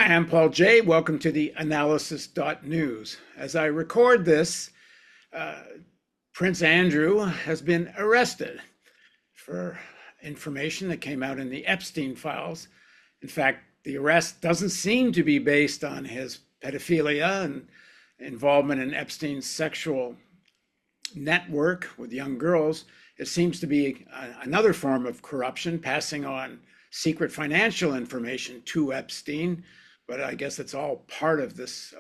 Hi, I'm Paul J. Welcome to the Analysis.news. As I record this, uh, Prince Andrew has been arrested for information that came out in the Epstein files. In fact, the arrest doesn't seem to be based on his pedophilia and involvement in Epstein's sexual network with young girls. It seems to be another form of corruption, passing on secret financial information to Epstein, but I guess it's all part of this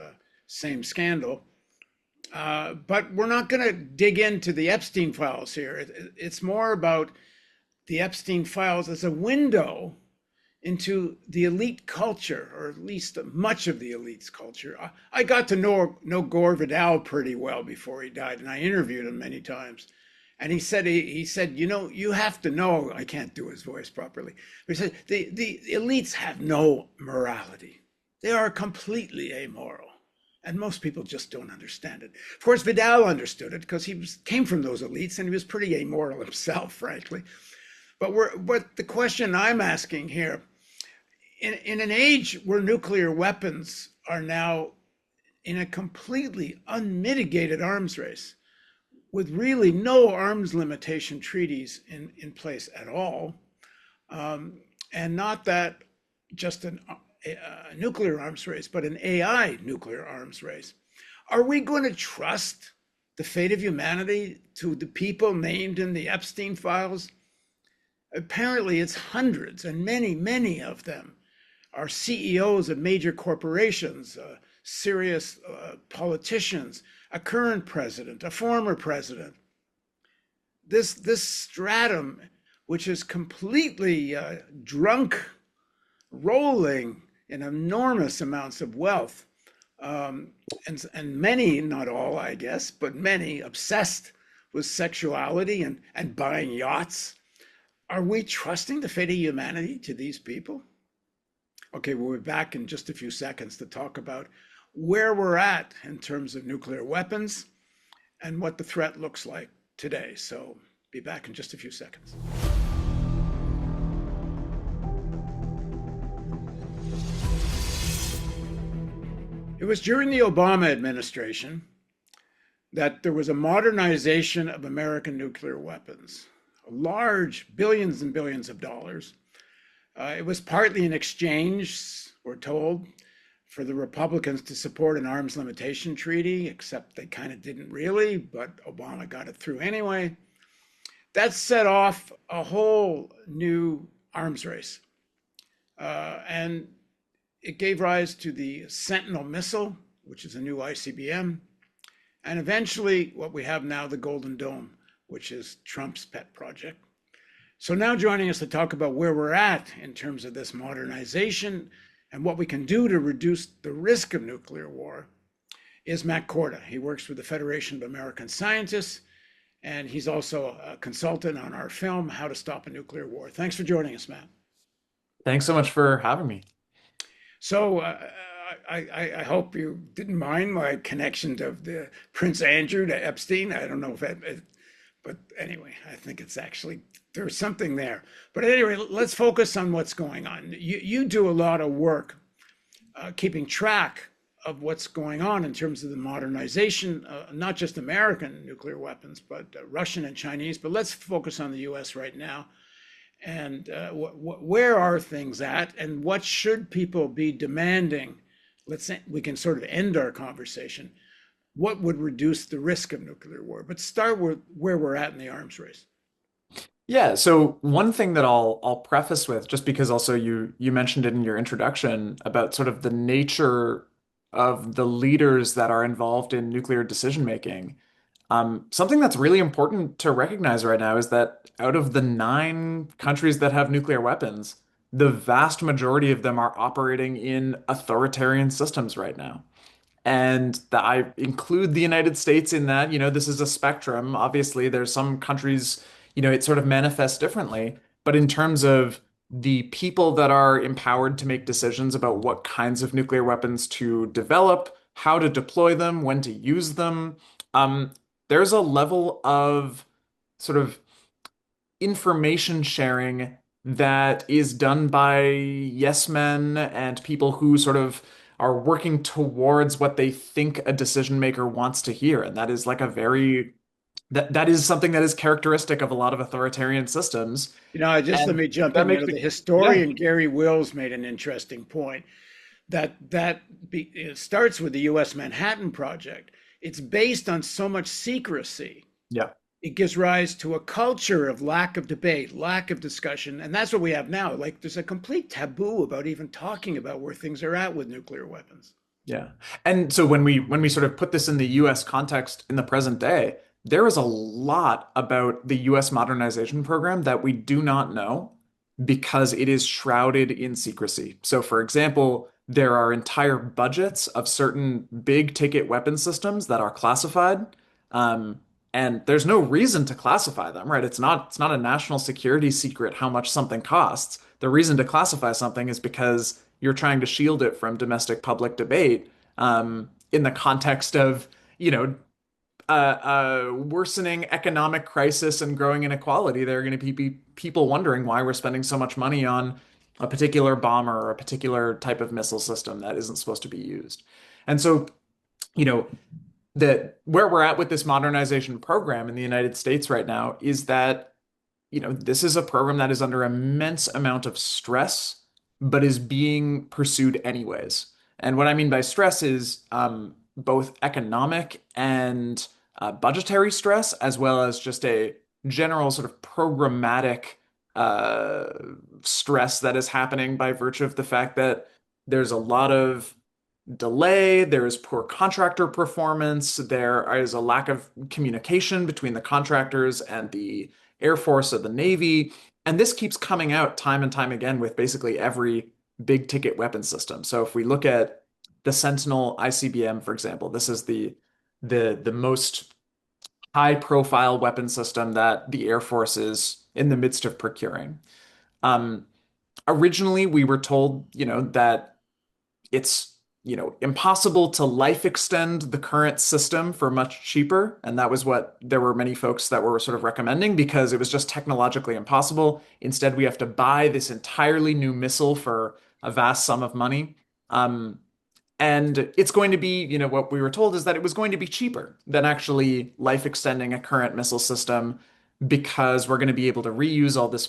same scandal. But we're not going to dig into the Epstein files here. It's more about the Epstein files as a window into the elite culture, or at least much of the elite's culture. I got to know Gore Vidal pretty well before he died, and I interviewed him many times. And he said, you have to know, I can't do his voice properly, but he said, the elites have no morality. They are completely amoral. And most people just don't understand it. Of course, Vidal understood it because he came from those elites and he was pretty amoral himself, frankly. But the question I'm asking here, in an age where nuclear weapons are now in a completely unmitigated arms race, with really no arms limitation treaties in place at all, and not that just a nuclear arms race, but an AI nuclear arms race. Are we going to trust the fate of humanity to the people named in the Epstein files? Apparently it's hundreds, and many of them are CEOs of major corporations, serious politicians, a current president, a former president. This stratum, which is completely drunk, rolling in enormous amounts of wealth, and many, not all, I guess, but many obsessed with sexuality and buying yachts. Are we trusting the fate of humanity to these people? Okay, we'll be back in just a few seconds to talk about where we're at in terms of nuclear weapons and what the threat looks like today. So be back in just a few seconds. It was during the Obama administration that there was a modernization of American nuclear weapons, large billions and billions of dollars. It was partly an exchange, we're told, for the Republicans to support an arms limitation treaty, except they kind of didn't really, but Obama got it through anyway. That set off a whole new arms race. And it gave rise to the Sentinel missile, which is a new ICBM, and eventually what we have now, the Golden Dome, which is Trump's pet project. So now joining us to talk about where we're at in terms of this modernization and what we can do to reduce the risk of nuclear war is Matt Korda. He works with the Federation of American Scientists, and he's also a consultant on our film, How to Stop a Nuclear War. Thanks for joining us, Matt. Thanks so much for having me. So I hope you didn't mind my connection of the Prince Andrew to Epstein. I don't know if that, but anyway, I think it's actually, there's something there. But anyway, let's focus on what's going on. You do a lot of work keeping track of what's going on in terms of the modernization, not just American nuclear weapons, but Russian and Chinese. But let's focus on the US right now. And where are things at, and what should people be demanding? Let's say we can sort of end our conversation. What would reduce the risk of nuclear war? But start with where we're at in the arms race. Yeah, so one thing that I'll preface with, just because also you mentioned it in your introduction about sort of the nature of the leaders that are involved in nuclear decision making. Something that's really important to recognize right now is that out of the 9 countries that have nuclear weapons, the vast majority of them are operating in authoritarian systems right now. And I include the United States in that. This is a spectrum. Obviously, there's some countries, it sort of manifests differently. But in terms of the people that are empowered to make decisions about what kinds of nuclear weapons to develop, how to deploy them, when to use them, um, there's a level of sort of information sharing that is done by yes men and people who sort of are working towards what they think a decision maker wants to hear. And that is like a very that is something that is characteristic of a lot of authoritarian systems. Just let And me jump that in. makes The me, yeah, historian Gary Wills made an interesting point it starts with the U.S. Manhattan Project. It's based on so much secrecy. yeah. It gives rise to a culture of lack of debate, lack of discussion, and that's what we have now. Like there's a complete taboo about even talking about where things are at with nuclear weapons. Yeah. And so when we sort of put this in the US context in the present day, there is a lot about the US modernization program that we do not know because it is shrouded in secrecy. So for example, there are entire budgets of certain big ticket weapon systems that are classified. Um, and there's no reason to classify them, right? It's not a national security secret how much something costs. The reason to classify something is because you're trying to shield it from domestic public debate, in the context of, you know, worsening economic crisis and growing inequality. There are going to be people wondering why we're spending so much money on a particular bomber or a particular type of missile system that isn't supposed to be used. And so, you know, that where we're at with this modernization program in the United States right now is that, this is a program that is under immense amount of stress, but is being pursued anyways. And what I mean by stress is both economic and budgetary stress, as well as just a general sort of programmatic uh, stress that is happening by virtue of the fact that there's a lot of delay, there is poor contractor performance, there is a lack of communication between the contractors and the Air Force or the Navy. And this keeps coming out time and time again with basically every big ticket weapon system. So if we look at the Sentinel ICBM, for example, this is the most high profile weapon system that the Air Force is in the midst of procuring. Um, Originally, we were told, that it's impossible to life extend the current system for much cheaper, and that was what there were many folks that were sort of recommending because it was just technologically impossible. Instead, we have to buy this entirely new missile for a vast sum of money. And it's going to be, what we were told is that it was going to be cheaper than actually life extending a current missile system because we're going to be able to reuse all this,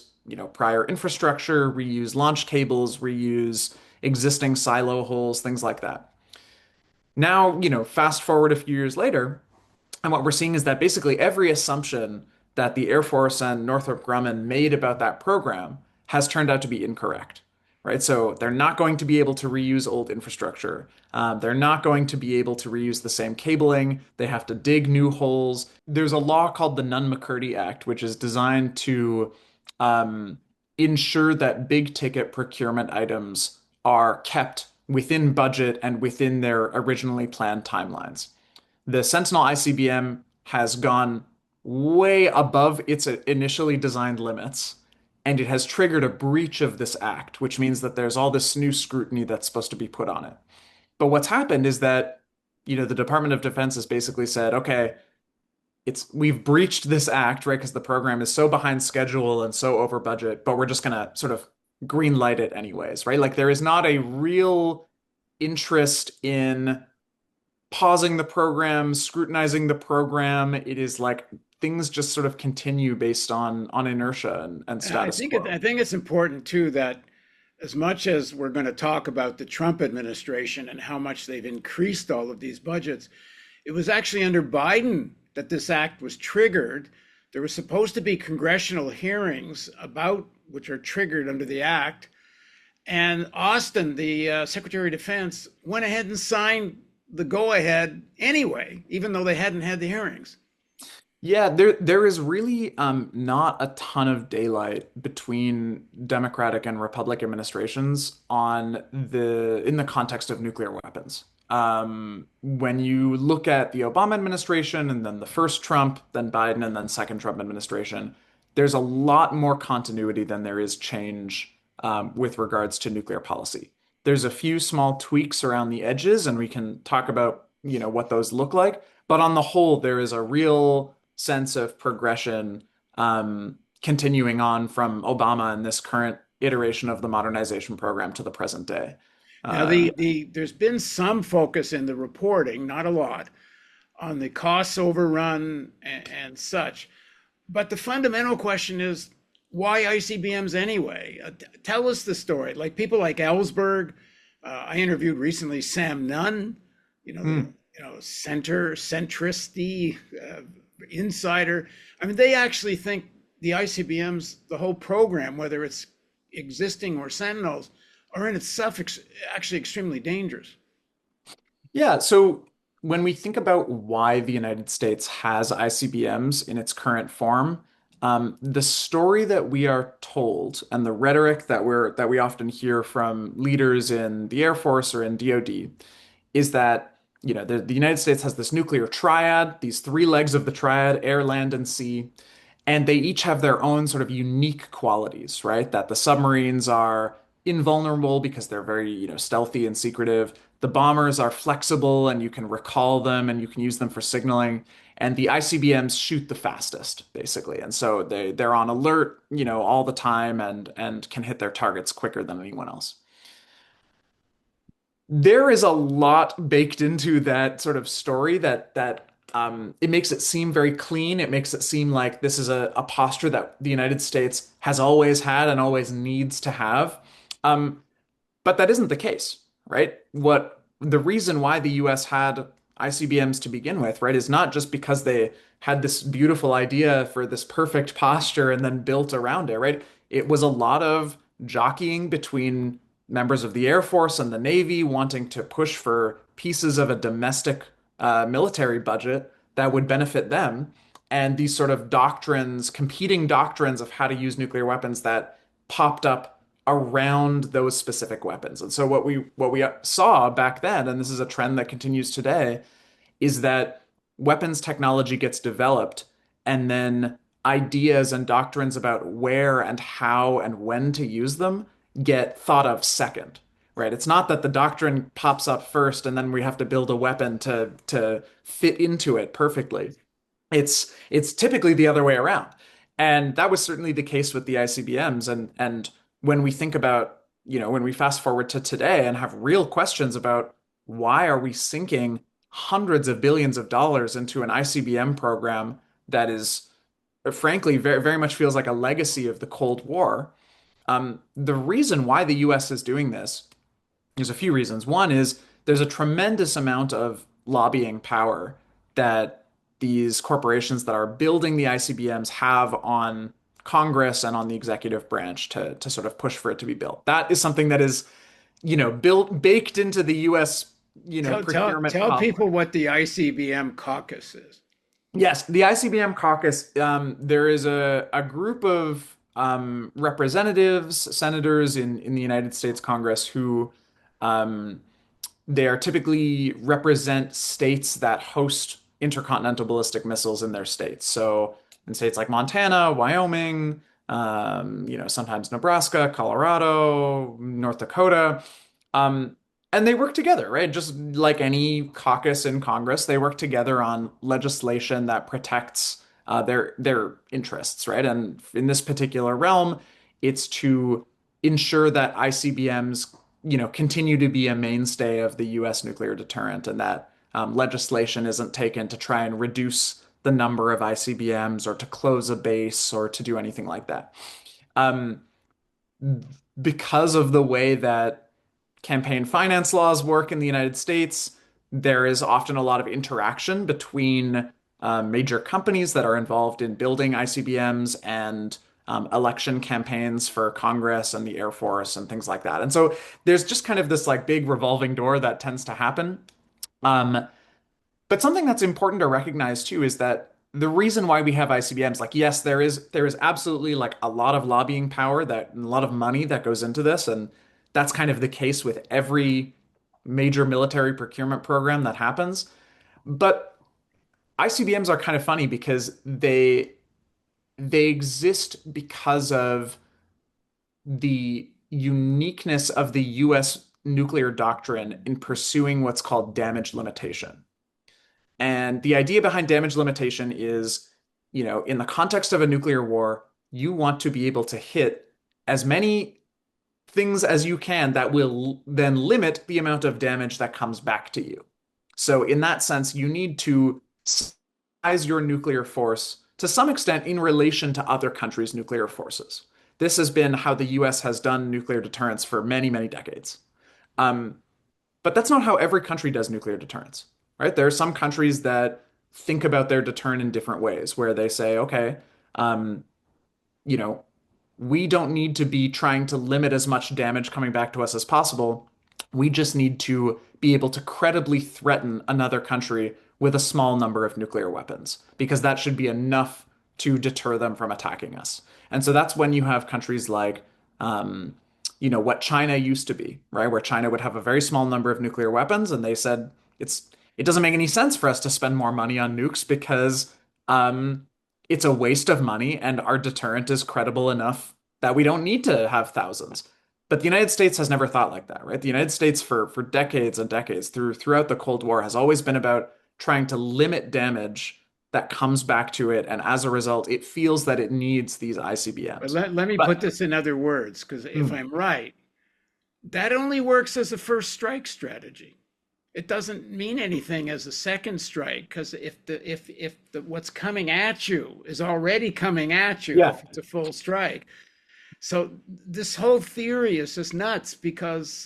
prior infrastructure, reuse launch cables, reuse existing silo holes, things like that. Now, fast forward a few years later, and what we're seeing is that basically every assumption that the Air Force and Northrop Grumman made about that program has turned out to be incorrect, right? So they're not going to be able to reuse old infrastructure. They're not going to be able to reuse the same cabling. They have to dig new holes. There's a law called the Nunn-McCurdy Act, which is designed to um, ensure that big ticket procurement items are kept within budget and within their originally planned timelines. The Sentinel ICBM has gone way above its initially designed limits, and it has triggered a breach of this act, which means that there's all this new scrutiny that's supposed to be put on it. But what's happened is that, the Department of Defense has basically said, okay, we've breached this act, right? Because the program is so behind schedule and so over budget, but we're just gonna sort of green light it anyways, right? Like there is not a real interest in pausing the program, scrutinizing the program. It is like things just sort of continue based on inertia and status I quo. think it's important too that as much as we're going to talk about the Trump administration and how much they've increased all of these budgets, it was actually under Biden that this act was triggered. There was supposed to be congressional hearings about which are triggered under the act. And Austin, the Secretary of Defense, went ahead and signed the go ahead anyway, even though they hadn't had the hearings. Yeah, there is really not a ton of daylight between Democratic and Republican administrations on in the context of nuclear weapons. When you look at the Obama administration and then the first Trump, then Biden, and then second Trump administration, there's a lot more continuity than there is change with regards to nuclear policy. There's a few small tweaks around the edges, and we can talk about, what those look like. But on the whole, there is a real sense of progression continuing on from Obama and this current iteration of the modernization program to the present day. Now, Uh, there's been some focus in the reporting, not a lot, on the costs overrun and such. But the fundamental question is, why ICBMs anyway? Tell us the story. Like people like Ellsberg, I interviewed recently Sam Nunn, the hmm. centrist insider. I mean, they actually think the ICBMs, the whole program, whether it's existing or Sentinels, are in itself actually extremely dangerous. Yeah, so when we think about why the United States has ICBMs in its current form, the story that we are told and the rhetoric that we often hear from leaders in the Air Force or in DoD is that the United States has this nuclear triad, these three legs of the triad, air, land, and sea, and they each have their own sort of unique qualities, right? That the submarines are invulnerable because they're very, stealthy and secretive. The bombers are flexible and you can recall them and you can use them for signaling. And the ICBMs shoot the fastest, basically. And so they're on alert, all the time and can hit their targets quicker than anyone else. There is a lot baked into that sort of story that it makes it seem very clean. It makes it seem like this is a posture that the United States has always had and always needs to have. Um, but that isn't the case, right? What the reason why the US had ICBMs to begin with, right, is not just because they had this beautiful idea for this perfect posture and then built around it, right? It was a lot of jockeying between members of the Air Force and the Navy wanting to push for pieces of a domestic military budget that would benefit them, and these sort of doctrines, competing doctrines of how to use nuclear weapons that popped up around those specific weapons. And so what we saw back then, and this is a trend that continues today, is that weapons technology gets developed and then ideas and doctrines about where and how and when to use them get thought of second, right? It's not that the doctrine pops up first and then we have to build a weapon to fit into it perfectly. It's typically the other way around. And that was certainly the case with the ICBMs. And when we think about, when we fast forward to today and have real questions about why are we sinking hundreds of billions of dollars into an ICBM program that is frankly very, very much feels like a legacy of the Cold War. The reason why the US is doing this, there's a few reasons. One is there's a tremendous amount of lobbying power that these corporations that are building the ICBMs have on Congress and on the executive branch to sort of push for it to be built. That is something that is, baked into the US, procurement Tell complex. people what the ICBM caucus is. Yes, the ICBM caucus, there is a group of representatives, senators in the United States Congress who um, they are typically represent states that host intercontinental ballistic missiles in their states. So in states like Montana, Wyoming, sometimes Nebraska, Colorado, North Dakota. Um, and they work together, right? Just like any caucus in Congress, they work together on legislation that protects their interests, right? And in this particular realm, it's to ensure that ICBMs, continue to be a mainstay of the U.S. nuclear deterrent, and that legislation isn't taken to try and reduce the number of ICBMs or to close a base or to do anything like that. Um, because of the way that campaign finance laws work in the United States, there is often a lot of interaction between major companies that are involved in building ICBMs and election campaigns for Congress and the Air Force and things like that. And so there's just kind of this like big revolving door that tends to happen. Um, but something that's important to recognize too is that the reason why we have ICBMs, like yes, there is absolutely like a lot of lobbying power that and a lot of money that goes into this, and that's kind of the case with every major military procurement program that happens. But ICBMs are kind of funny because they exist because of the uniqueness of the US nuclear doctrine in pursuing what's called damage limitation. And the idea behind damage limitation is, in the context of a nuclear war, you want to be able to hit as many things as you can that will then limit the amount of damage that comes back to you. So in that sense, you need to size your nuclear force to some extent in relation to other countries' nuclear forces. This has been how the US has done nuclear deterrence for many, many decades. Um, but that's not how every country does nuclear deterrence, right? There are some countries that think about their deterrent in different ways, where they say, okay, um, you know, we don't need to be trying to limit as much damage coming back to us as possible. We just need to be able to credibly threaten another country with a small number of nuclear weapons, because that should be enough to deter them from attacking us. And so that's when you have countries like, um, what China used to be, right? Where China would have a very small number of nuclear weapons, and they said it doesn't make any sense for us to spend more money on nukes because um, it's a waste of money, and our deterrent is credible enough that we don't need to have thousands. But the United States has never thought like that, right? The United States for decades and decades throughout the Cold War has always been about trying to limit damage that comes back to it, and as a result, it feels that it needs these But ICBMs. let me put But this in other words, because if mm, I'm right, that only works as a first strike strategy. It doesn't mean anything as a second strike, because if the what's coming at you is already coming at you, yeah, if it's a full strike. So this whole theory is just nuts because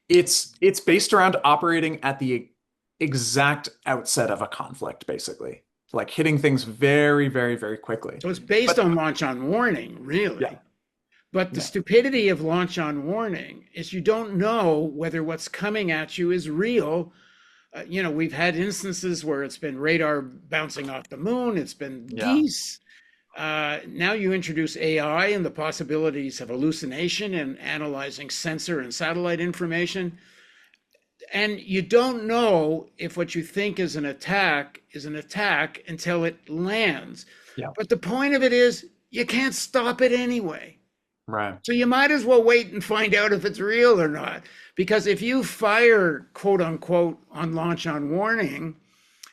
it's based around operating at the exact outset of a conflict, basically, like hitting things very, very, very quickly. so it's based But on launch on warning, yeah, really. But the yeah, stupidity of launch on warning is you don't know whether what's coming at you is real. We've had instances where it's been radar bouncing off the moon, it's been yeah. geese. Now you introduce AI and the possibilities of hallucination and analyzing sensor and satellite information. And you don't know if what you think is an attack until it lands. Yeah. But the point of it is, you can't stop it anyway. Right. So you might as well wait and find out if it's real or not. Because if you fire, quote unquote, on launch on warning,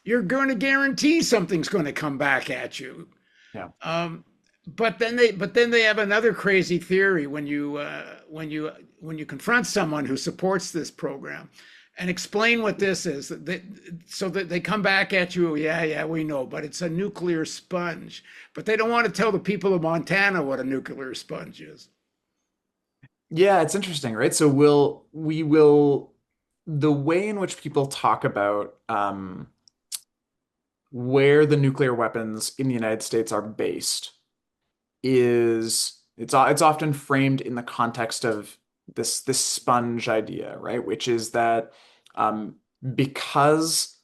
you're going to guarantee something's going to come back at you. Yeah. Um, but then they have another crazy theory when you confront someone who supports this program and explain what this is, so that they come back at you. Yeah, yeah, we know, but it's a nuclear sponge. But they don't want to tell the people of Montana what a nuclear sponge is. Yeah, it's interesting, right? So we will the way in which people talk about where the nuclear weapons in the United States are based is it's often framed in the context of this sponge idea, right? Which is that um, because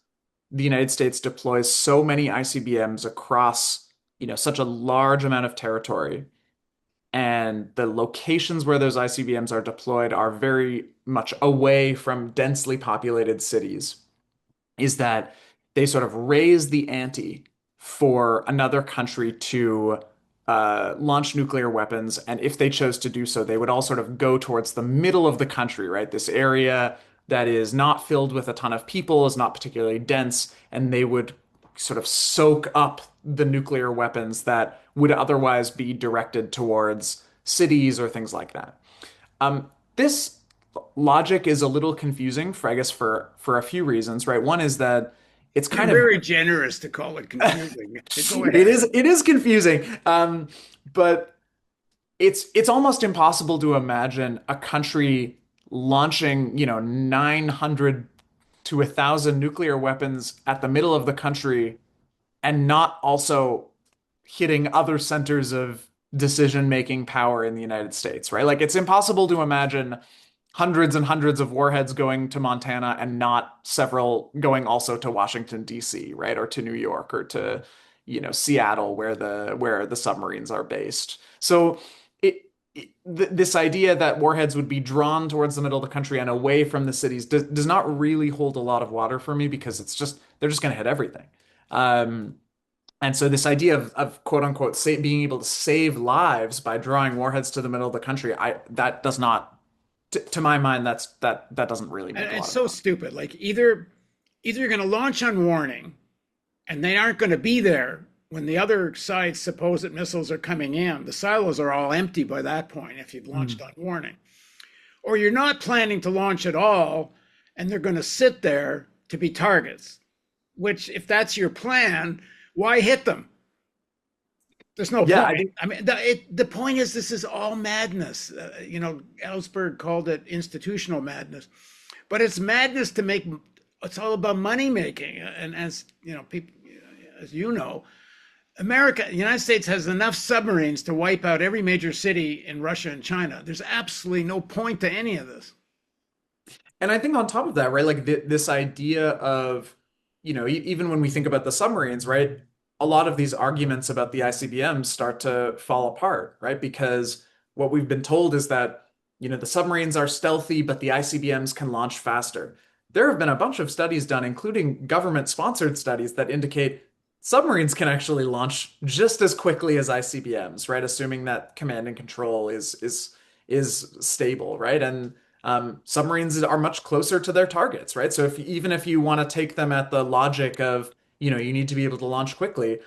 the United States deploys so many ICBMs across, such a large amount of territory, and the locations where those ICBMs are deployed are very much away from densely populated cities, is that they sort of raise the ante for another country to launch nuclear weapons. And if they chose to do so, they would all sort of go towards the middle of the country, right? This area that is not filled with a ton of people, is not particularly dense, and they would sort of soak up the nuclear weapons that would otherwise be directed towards cities or things like that. This logic is a little confusing for, I guess, for a few reasons, right? One is that it's You're kind of very generous to call it confusing. Go it ahead. is confusing, but it's almost impossible to imagine a country launching 900 to 1,000 nuclear weapons at the middle of the country and not also hitting other centers of decision-making power in the United States, right? Like it's impossible to imagine hundreds and hundreds of warheads going to Montana and not several going also to Washington, D.C., right? Or to New York or to, Seattle where the submarines are based. So this idea that warheads would be drawn towards the middle of the country and away from the cities does not really hold a lot of water for me, because they're just going to hit everything. Um, and so this idea of quote unquote being able to save lives by drawing warheads to the middle of the country, that does not, to my mind, that doesn't really And make a it's lot of so sense. stupid. Like either you're going to launch on warning, and they aren't going to be there when the other side's supposed missiles are coming in, the silos are all empty by that point if you've launched Mm. on warning. Or you're not planning to launch at all, and they're going to sit there to be targets, which, if that's your plan, why hit them? There's no Yeah, point. I think I mean, the point is, this is all madness. Ellsberg called it institutional madness, but it's madness to make. It's all about money making, and as you know, people, as you know, the United States has enough submarines to wipe out every major city in Russia and China. There's absolutely no point to any of this. And I think on top of that, right, like this idea of, even when we think about the submarines, right, a lot of these arguments about the ICBMs start to fall apart, right? Because what we've been told is that, the submarines are stealthy, but the ICBMs can launch faster. There have been a bunch of studies done, including government-sponsored studies, that indicate submarines can actually launch just as quickly as ICBMs, right? Assuming that command and control is stable, right? And submarines are much closer to their targets, right? So even if you want to take them at the logic of, you need to be able to launch quickly,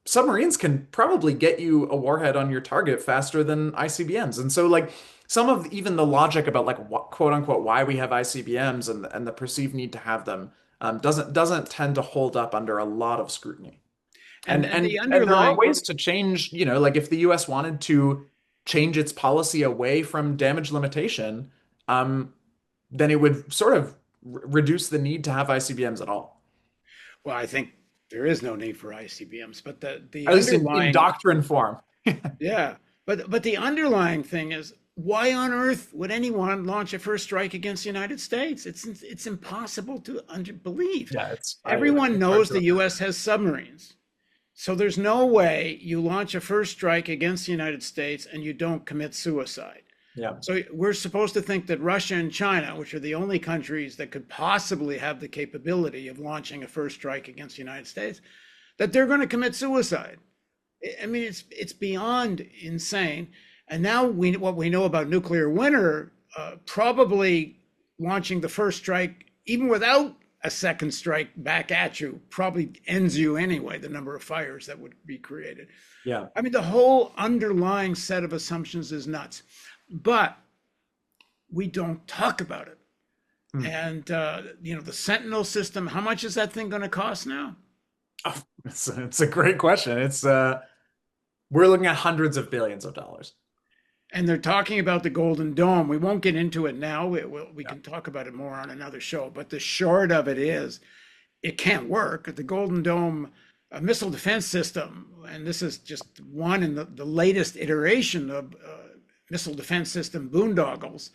submarines can probably get you a warhead on your target faster than ICBMs. And so like some of even the logic about like what, quote unquote why we have ICBMs and the perceived need to have them doesn't tend to hold up under a lot of scrutiny. And And and and the and there are underlying, ways to change, like if the US wanted to change its policy away from damage limitation, um, then it would sort of reduce the need to have ICBMs at all. well, I think there is no need for ICBMs, but the At least in underlying, doctrine form. yeah, but the underlying thing is, why on earth would anyone launch a first strike against the United States? It's impossible to believe. Yeah, Everyone it's hard knows to the U.S. has submarines. So there's no way you launch a first strike against the United States and you don't commit suicide. yeah. So we're supposed to think that Russia and China, which are the only countries that could possibly have the capability of launching a first strike against the United States, that they're going to commit suicide. I mean, it's beyond insane. And now what we know about nuclear winter, probably launching the first strike, even without a second strike back at you, probably ends you anyway, the number of fires that would be created. Yeah. I mean, the whole underlying set of assumptions is nuts, but we don't talk about it. Hmm. And, the Sentinel system, how much is that thing going to cost now? Oh, it's a great question. We're looking at hundreds of billions of dollars. And they're talking about the Golden Dome. We won't get into it now. We can talk about it more on another show. But the short of it is, it can't work. The Golden Dome missile defense system, and this is just one in the latest iteration of missile defense system boondoggles.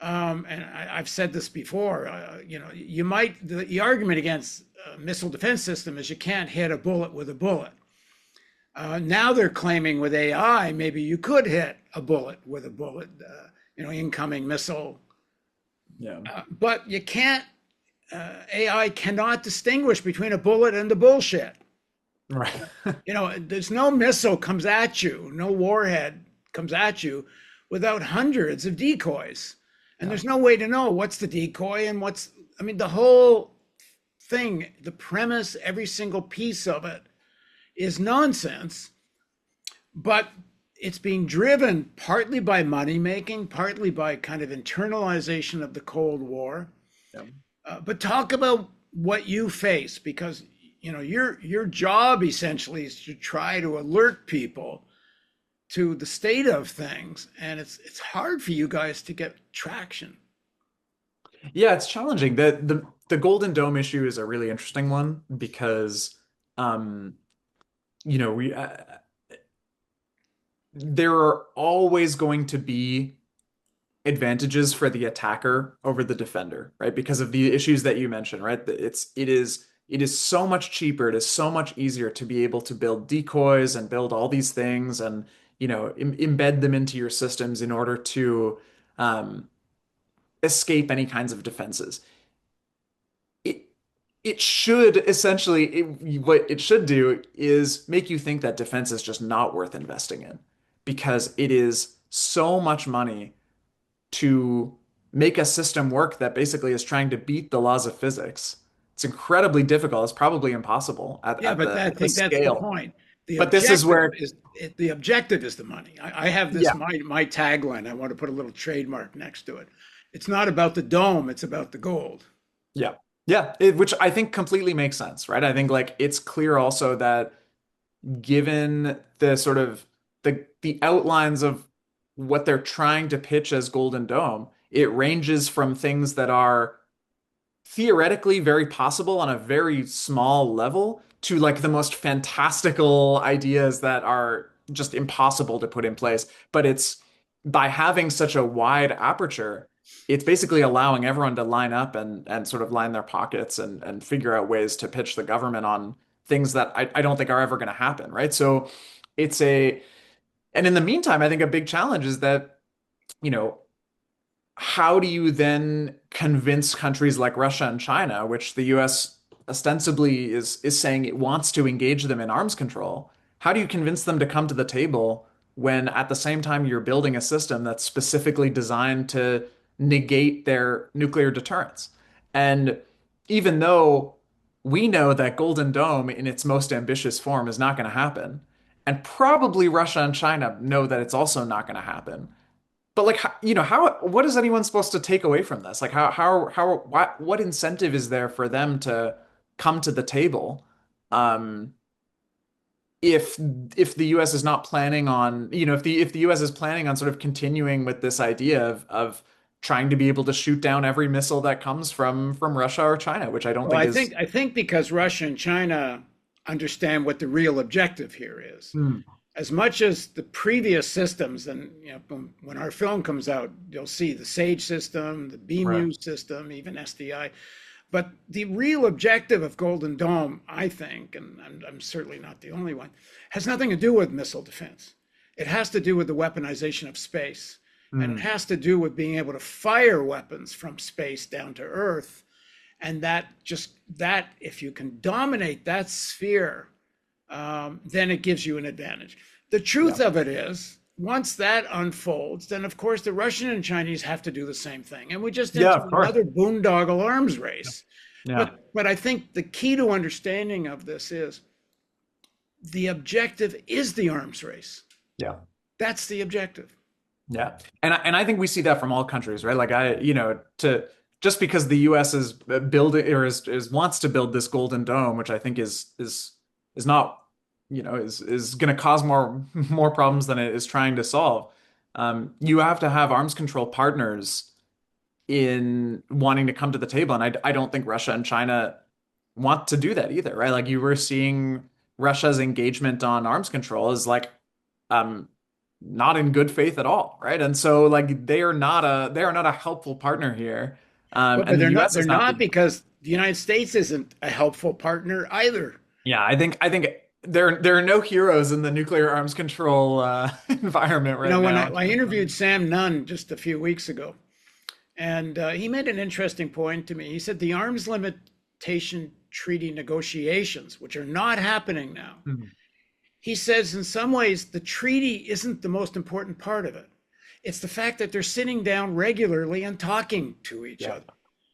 And I've said this before. The argument against missile defense system is you can't hit a bullet with a bullet. Now they're claiming with AI, maybe you could hit a bullet with a bullet, incoming missile. Yeah. But you can't, AI cannot distinguish between a bullet and the bullshit. Right. There's no missile comes at you, no warhead comes at you without hundreds of decoys. And there's no way to know what's the decoy and the whole thing, the premise, every single piece of it is nonsense, but it's being driven partly by money making, partly by kind of internalization of the Cold War. Yeah. But talk about what you face, because your job essentially is to try to alert people to the state of things, and it's hard for you guys to get traction. Yeah, it's challenging. The Golden Dome issue is a really interesting one because we there are always going to be advantages for the attacker over the defender, right? Because of the issues that you mentioned, right? It is so much cheaper, it is so much easier to be able to build decoys and build all these things and embed them into your systems in order to escape any kinds of defenses. It should essentially, what it should do is make you think that defense is just not worth investing in because it is so much money to make a system work that basically is trying to beat the laws of physics. It's incredibly difficult. It's probably impossible Yeah, at but I the think that's the scale. point. The But this is objective where, is the objective is the money. I have this yeah, my tagline. I want to put a little trademark next to it. It's not about the dome, it's about the gold. yeah, yeah, which I think completely makes sense, right? I think like it's clear also that given the sort of the outlines of what they're trying to pitch as Golden Dome, it ranges from things that are theoretically very possible on a very small level to like the most fantastical ideas that are just impossible to put in place. But it's by having such a wide aperture, it's basically allowing everyone to line up and sort of line their pockets and figure out ways to pitch the government on things that I don't think are ever going to happen, right? So it's a, and in the meantime, I think a big challenge is that, you know, how do you then convince countries like Russia and China, which the US ostensibly is saying it wants to engage them in arms control? How do you convince them to come to the table when at the same time you're building a system that's specifically designed to negate their nuclear deterrence? And even though we know that Golden Dome in its most ambitious form is not going to happen, and probably Russia and China know that it's also not going to happen. But like, you know, what is anyone supposed to take away from this? Like, what incentive is there for them to come to the table, um, if if the U.S. is not planning on, you know, if the U.S. is planning on sort of continuing with this idea of trying to be able to shoot down every missile that comes from Russia or China, which I don't Well, think is. I think because Russia and China understand what the real objective here is. Hmm. As much as the previous systems, and you know, when our film comes out, you'll see the SAGE system, the Right. BMU system, even SDI. But the real objective of Golden Dome, I think, and I'm certainly not the only one, has nothing to do with missile defense. It has to do with the weaponization of space. And it Hmm. has to do with being able to fire weapons from space down to Earth. And that, if you can dominate that sphere, then it gives you an advantage. The Yeah. truth of it is, once that unfolds, then of course the Russian and Chinese have to do the same thing, and we just Yeah, enter of course. another boondoggle arms race. Yeah. But I think the key to understanding of this is the objective is the arms race. Yeah. That's the objective. Yeah. And I think we see that from all countries, right? Like you know, to just because the US is building or is wants to build this golden dome, which I think is not, you know, is going to cause more problems than it is trying to solve. You have to have arms control partners in wanting to come to the table, and I don't think Russia and China want to do that either, right? Like you were seeing Russia's engagement on arms control is like um not in good faith at all, right? And so like they are not a helpful partner here. But And the US they're is not not being, because the United States isn't a helpful partner either. yeah, I think there are no heroes in the nuclear arms control environment You right know, when now. I interviewed Sam Nunn just a few weeks ago, and he made an interesting point to me. He said the arms limitation treaty negotiations, which are not happening now, Mhm. he says in some ways the treaty isn't the most important part of it. It's the fact that they're sitting down regularly and talking to each Yeah. other.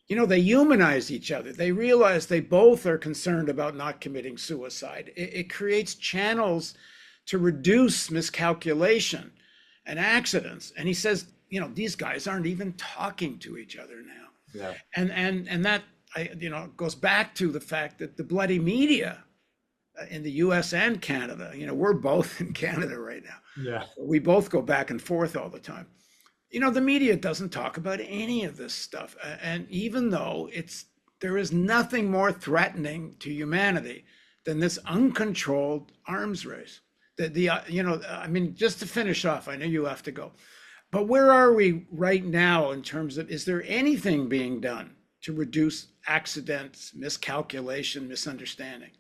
You know, they humanize each other. They realize they both are concerned about not committing suicide. It creates channels to reduce miscalculation and accidents. And he says, you know, these guys aren't even talking to each other now. Yeah. And that goes back to the fact that the bloody media in the U.S. and Canada, you know, we're both in Canada right now. Yeah. We both go back and forth all the time. You know, the media doesn't talk about any of this stuff, and even though there is nothing more threatening to humanity than this uncontrolled arms race. I mean, just to finish off, I know you have to go, but where are we right now in terms of, is there anything being done to reduce accidents, miscalculation, misunderstanding?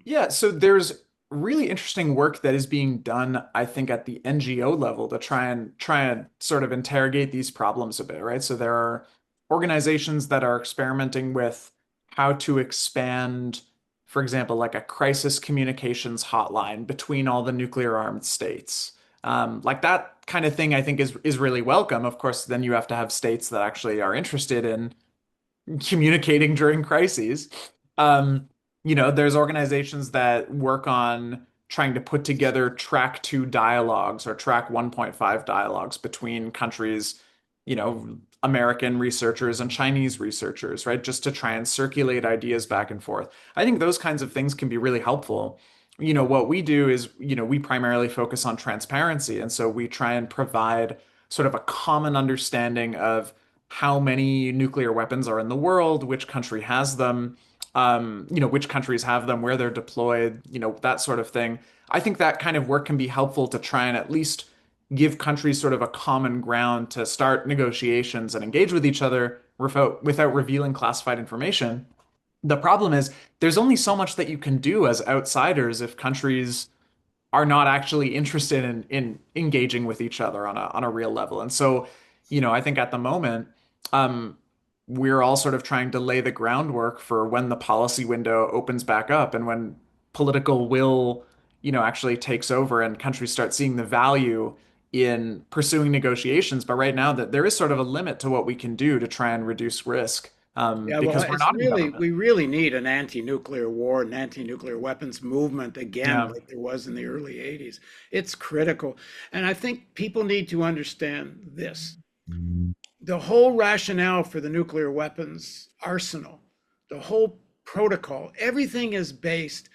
Yeah, so there's really interesting work that is being done, I think, at the NGO level to try and sort of interrogate these problems a bit, right? So there are organizations that are experimenting with how to expand, for example, like a crisis communications hotline between all the nuclear armed states. Like that kind of thing, I think is really welcome. Of course, then you have to have states that actually are interested in communicating during crises. Um, There's organizations that work on trying to put together track 2 dialogues or track 1.5 dialogues between countries, American researchers and Chinese researchers, right? Just to try and circulate ideas back and forth. I think those kinds of things can be really helpful. What we do is, we primarily focus on transparency. And so we try and provide sort of a common understanding of how many nuclear weapons are in the world, which country has them, which countries have them, where they're deployed, that sort of thing. I think that kind of work can be helpful to try and at least give countries sort of a common ground to start negotiations and engage with each other without revealing classified information. The problem is there's only so much that you can do as outsiders if countries are not actually interested in engaging with each other on a real level. And so, I think at the moment, um, we're all sort of trying to lay the groundwork for when the policy window opens back up and when political will, actually takes over and countries start seeing the value in pursuing negotiations. But right now, that there is sort of a limit to what we can do to try and reduce risk, Yeah, well, because we're not in government. we really need an anti-nuclear war, an anti-nuclear weapons movement again, Yeah. like there was in the early 80s. It's critical. And I think people need to understand this. The whole rationale for the nuclear weapons arsenal, the whole protocol, everything is based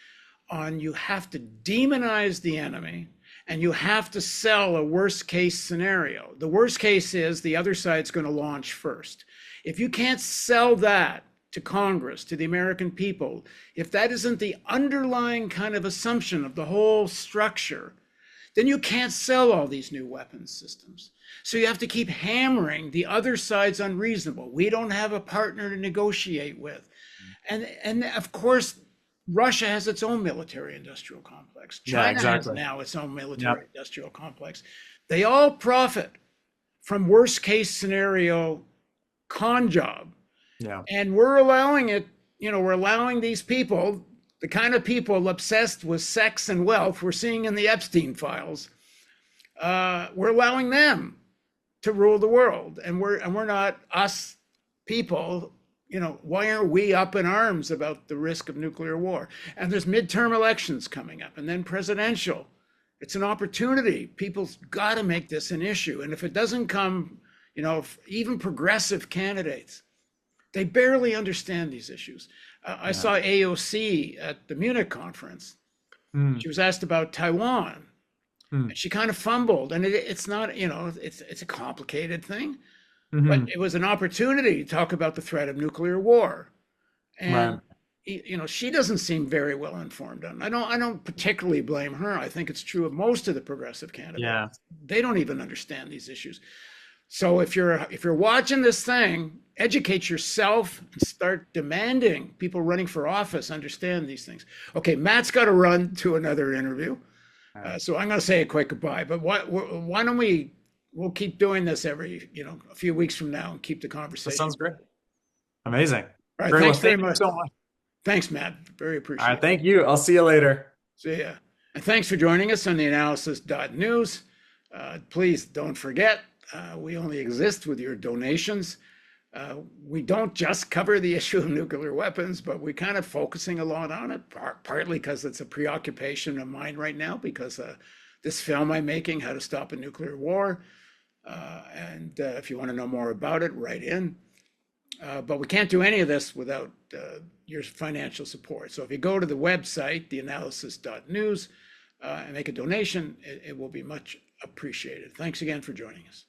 on you have to demonize the enemy and you have to sell a worst case scenario. The worst case is the other side's going to launch first. If you can't sell that to Congress, to the American people, if that isn't the underlying kind of assumption of the whole structure, then you can't sell all these new weapons systems. So you have to keep hammering the other side's unreasonable. We don't have a partner to negotiate with. And of course, Russia has its own military industrial complex. Yeah, China has exactly. now its own military Yep. industrial complex. They all profit from worst case scenario con job. Yeah. And we're allowing it, we're allowing these people, the kind of people obsessed with sex and wealth we're seeing in the Epstein files, we're allowing them to rule the world. And we're not us people, why aren't we up in arms about the risk of nuclear war? And there's midterm elections coming up and then presidential. It's an opportunity. People's got to make this an issue. And if it doesn't come, even progressive candidates, they barely understand these issues. I Yeah. saw AOC at the Munich conference. Mm. She was asked about Taiwan, Mm. and she kind of fumbled. And it's not, it's a complicated thing, but Hmm. it was an opportunity to talk about the threat of nuclear war. Right. And she doesn't seem very well informed on. I don't particularly blame her. I think it's true of most of the progressive Yeah. candidates. They don't even understand these issues. So if you're watching this thing, educate yourself and start demanding people running for office understand these things. Okay, Matt's got to run to another interview, All right. so I'm going to say a quick goodbye. But why don't we'll keep doing this every a few weeks from now and keep the That conversation. sounds great. Amazing. All right, Very well. thanks very Thank you much. so much. Thanks, Matt. Very All right. appreciated. Thank you. I'll see you later. See ya. And thanks for joining us on theAnalysis.news. Please don't forget, we only exist with your donations. We don't just cover the issue of nuclear weapons, but we're kind of focusing a lot on it, partly because it's a preoccupation of mine right now, because this film I'm making, How to Stop a Nuclear War. And if you want to know more about it, write in. But we can't do any of this without your financial support. So if you go to the website, theAnalysis.news, and make a donation, it will be much appreciated. Thanks again for joining us.